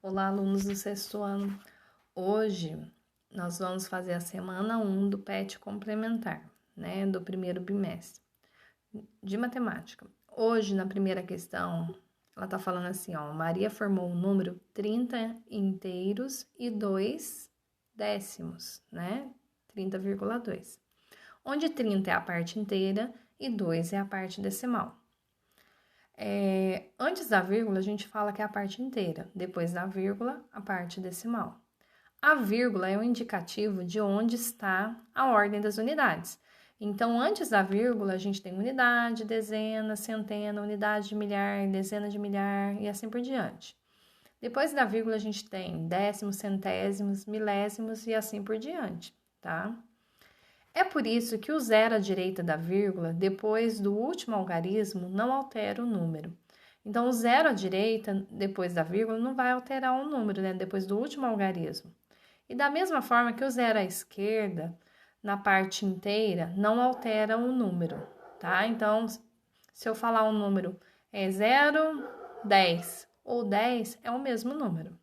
Olá, alunos do sexto ano. Hoje nós vamos fazer a semana 1 do PET complementar, né, do primeiro bimestre de matemática. Hoje, na primeira questão, ela tá falando assim, ó, Maria formou o número 30 inteiros e 2 décimos, né, 30,2, onde 30 é a parte inteira e 2 é a parte decimal. Antes da vírgula, a gente fala que é a parte inteira. Depois da vírgula, a parte decimal. A vírgula é o indicativo de onde está a ordem das unidades. Então, antes da vírgula, a gente tem unidade, dezena, centena, unidade de milhar, dezena de milhar e assim por diante. Depois da vírgula, a gente tem décimos, centésimos, milésimos e assim por diante, tá? É por isso que o zero à direita da vírgula, depois do último algarismo, não altera o número. Então, o zero à direita, depois da vírgula, não vai alterar o número, né? Depois do último algarismo. E da mesma forma que o zero à esquerda, na parte inteira, não altera o número, tá? Então, se eu falar um número 0, 10 ou 10, é o mesmo número.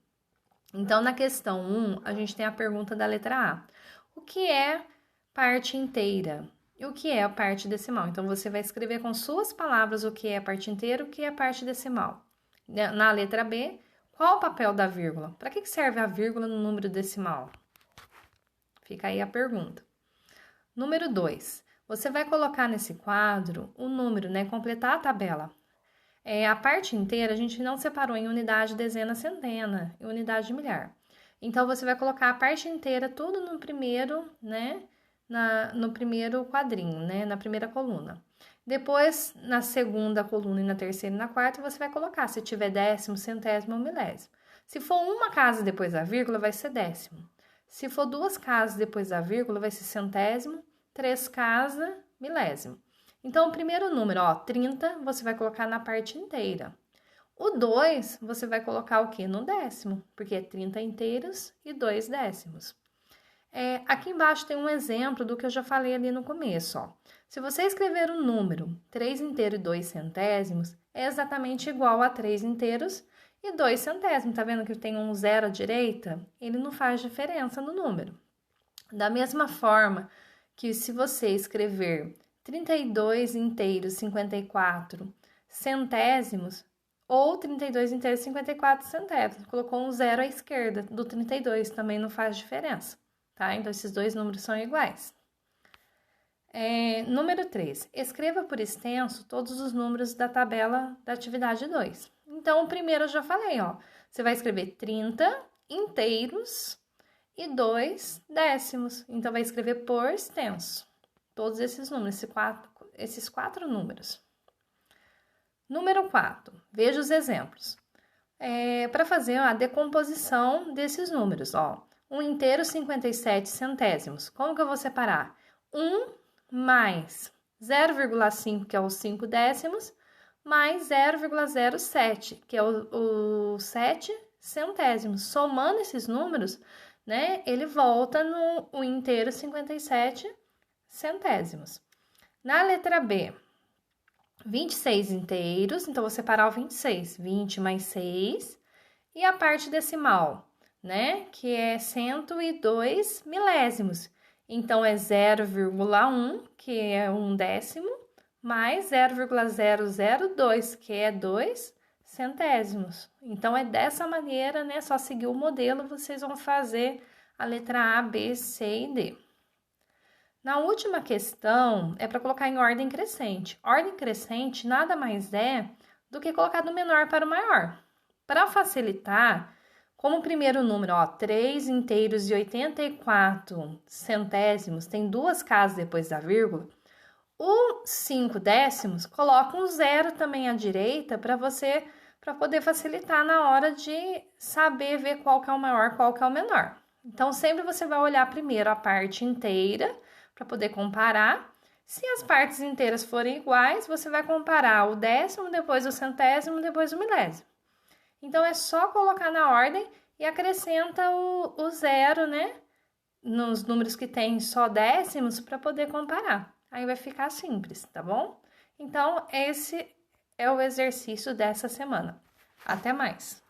Então, na questão 1, a gente tem a pergunta da letra A. O que é parte inteira? E o que é a parte decimal? Então, você vai escrever com suas palavras o que é a parte inteira e o que é a parte decimal. Na letra B, qual o papel da vírgula? Para que serve a vírgula no número decimal? Fica aí a pergunta. Número 2. Você vai colocar nesse quadro o número, né? Completar a tabela. A parte inteira a gente não separou em unidade, dezena, centena e unidade de milhar. Então, você vai colocar a parte inteira tudo no primeiro, né? No primeiro quadrinho, né? Na primeira coluna. Depois, na segunda coluna e na terceira e na quarta, você vai colocar se tiver décimo, centésimo ou milésimo. Se for uma casa depois da vírgula, vai ser décimo. Se for duas casas depois da vírgula, vai ser centésimo, 3 casas, milésimo. Então, o primeiro número, ó, 30, você vai colocar na parte inteira. O 2, você vai colocar o quê? No décimo, porque é 30 inteiros e 2 décimos. Aqui embaixo tem um exemplo do que eu já falei ali no começo, ó. Se você escrever um número 3 inteiros e 2 centésimos, é exatamente igual a 3 inteiros e 2 centésimos. Tá vendo que tem um zero à direita? Ele não faz diferença no número. Da mesma forma que se você escrever 32 inteiros 54 centésimos ou 32 inteiros 54 centésimos, colocou um zero à esquerda do 32, também não faz diferença, tá? Então, esses dois números são iguais. Número 3. Escreva por extenso todos os números da tabela da atividade 2. Então, o primeiro eu já falei, ó. Você vai escrever 30 inteiros e 2 décimos. Então, vai escrever por extenso todos esses números, esses quatro números. Número 4. Veja os exemplos. Para fazer a decomposição desses números, ó. 1 inteiro, 57 centésimos. Como que eu vou separar? 1 mais 0,5, que é os 5 décimos, mais 0,07, que é o 7 centésimos. Somando esses números, né, ele volta no 1 inteiro 57 centésimos. Na letra B, 26 inteiros, então vou separar o 26, 20 mais 6, e a parte decimal, né, que é 102 milésimos. Então, é 0,1, que é 1 décimo, mais 0,002, que é 2 centésimos. Então, é dessa maneira, né? Só seguir o modelo, vocês vão fazer a letra A, B, C e D. Na última questão, é para colocar em ordem crescente. Ordem crescente nada mais é do que colocar do menor para o maior. Para facilitar, como o primeiro número, ó, 3 inteiros e 84 centésimos, tem duas casas depois da vírgula, o 5 décimos, coloca um zero também à direita para poder facilitar na hora de saber ver qual que é o maior, qual que é o menor. Então, sempre você vai olhar primeiro a parte inteira para poder comparar. Se as partes inteiras forem iguais, você vai comparar o décimo, depois o centésimo, depois o milésimo. Então, é só colocar na ordem e acrescenta o zero, né? Nos números que tem só décimos para poder comparar. Aí vai ficar simples, tá bom? Então, esse é o exercício dessa semana. Até mais!